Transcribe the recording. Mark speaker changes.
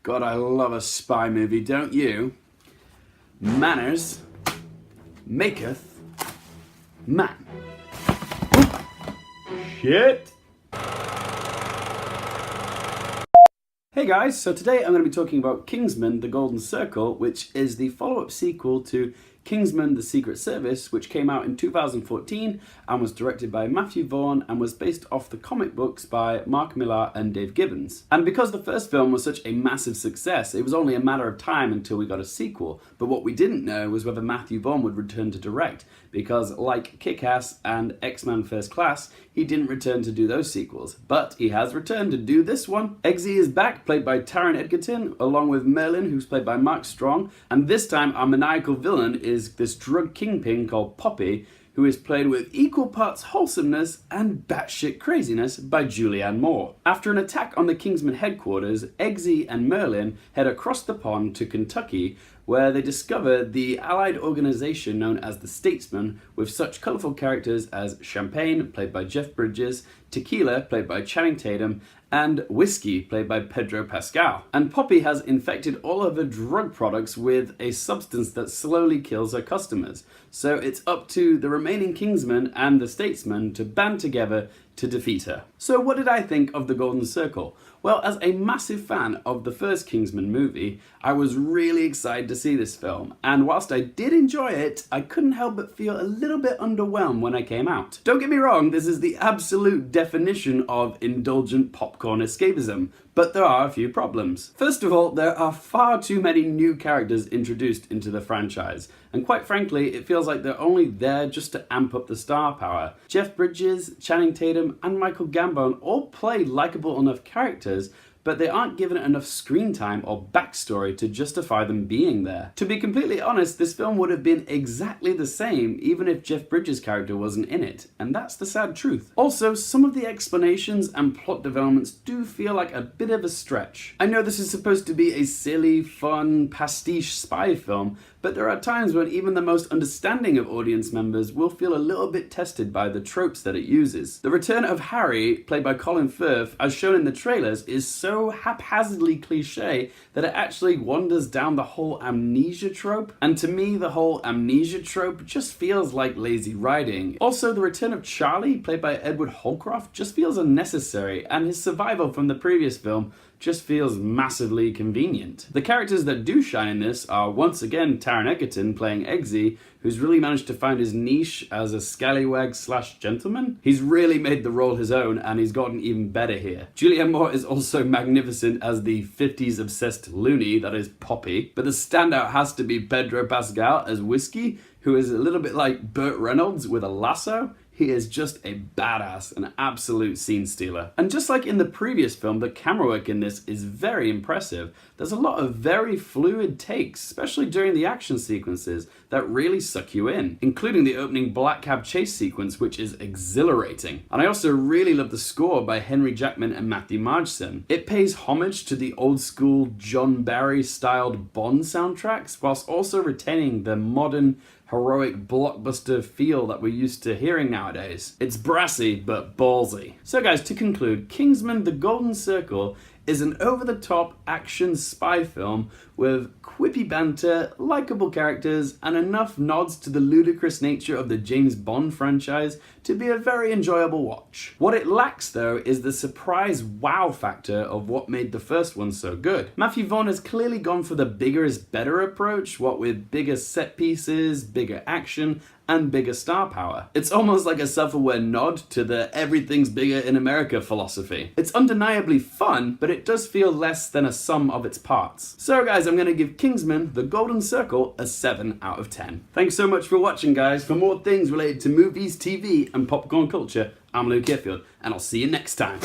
Speaker 1: God, I love a spy movie, don't you? Manners maketh man. Shit! Hey guys, so today I'm going to be talking about Kingsman: The Golden Circle, which is the follow-up sequel to Kingsman: The Secret Service, which came out in 2014 and was directed by Matthew Vaughn and was based off the comic books by Mark Millar and Dave Gibbons. And because the first film was such a massive success, it was only a matter of time until we got a sequel. But what we didn't know was whether Matthew Vaughn would return to direct, because like Kick-Ass and X-Men First Class, he didn't return to do those sequels. But he has returned to do this one. Eggsy is back, played by Taron Egerton, along with Merlin, who's played by Mark Strong. And this time our maniacal villain is this drug kingpin called Poppy, who is played with equal parts wholesomeness and batshit craziness by Julianne Moore. After an attack on the Kingsman headquarters, Eggsy and Merlin head across the pond to Kentucky, where they discover the allied organization known as the Statesmen, with such colourful characters as Champagne, played by Jeff Bridges, Tequila, played by Channing Tatum, and Whiskey, played by Pedro Pascal. And Poppy has infected all of her drug products with a substance that slowly kills her customers. So it's up to the remaining Kingsmen and the Statesmen to band together to defeat her. So what did I think of The Golden Circle? Well, as a massive fan of the first Kingsman movie, I was really excited to see this film, and whilst I did enjoy it, I couldn't help but feel a little bit underwhelmed when I came out. Don't get me wrong, this is the absolute definition of indulgent popcorn escapism, but there are a few problems. First of all, there are far too many new characters introduced into the franchise, and quite frankly, it feels like they're only there just to amp up the star power. Jeff Bridges, Channing Tatum, and Michael Gambon all play likeable enough characters, but they aren't given enough screen time or backstory to justify them being there. To be completely honest, this film would have been exactly the same even if Jeff Bridges' character wasn't in it, and that's the sad truth. Also, some of the explanations and plot developments do feel like a bit of a stretch. I know this is supposed to be a silly, fun, pastiche spy film, but there are times when even the most understanding of audience members will feel a little bit tested by the tropes that it uses. The return of Harry, played by Colin Firth, as shown in the trailers, is so haphazardly cliche that it actually wanders down the whole amnesia trope. And to me, the whole amnesia trope just feels like lazy writing. Also, the return of Charlie, played by Edward Holcroft, just feels unnecessary, and his survival from the previous film just feels massively convenient. The characters that do shine in this are once again Taron Egerton playing Eggsy, who's really managed to find his niche as a scallywag slash gentleman. He's really made the role his own, and he's gotten even better here. Julianne Moore is also magnificent as the 50s obsessed loony that is Poppy, but the standout has to be Pedro Pascal as Whiskey, who is a little bit like Burt Reynolds with a lasso. He is just a badass, an absolute scene stealer. And just like in the previous film, the camera work in this is very impressive. There's a lot of very fluid takes, especially during the action sequences, that really suck you in, including the opening black cab chase sequence, which is exhilarating. And I also really love the score by Henry Jackman and Matthew Margeson. It pays homage to the old school John Barry styled Bond soundtracks, whilst also retaining the modern heroic blockbuster feel that we're used to hearing nowadays. It's brassy, but ballsy. So guys, to conclude, Kingsman: The Golden Circle is an over-the-top action spy film with quippy banter, likable characters, and enough nods to the ludicrous nature of the James Bond franchise to be a very enjoyable watch. What it lacks, though, is the surprise wow factor of what made the first one so good. Matthew Vaughn has clearly gone for the bigger is better approach, what with bigger set pieces, bigger action, and bigger star power. It's almost like a self-aware nod to the everything's bigger in America philosophy. It's undeniably fun, but it does feel less than a sum of its parts. So guys, I'm going to give Kingsman: The Golden Circle a 7 out of 10. Thanks so much for watching, guys. For more things related to movies, TV, and popcorn culture, I'm Luke Hearfield, and I'll see you next time.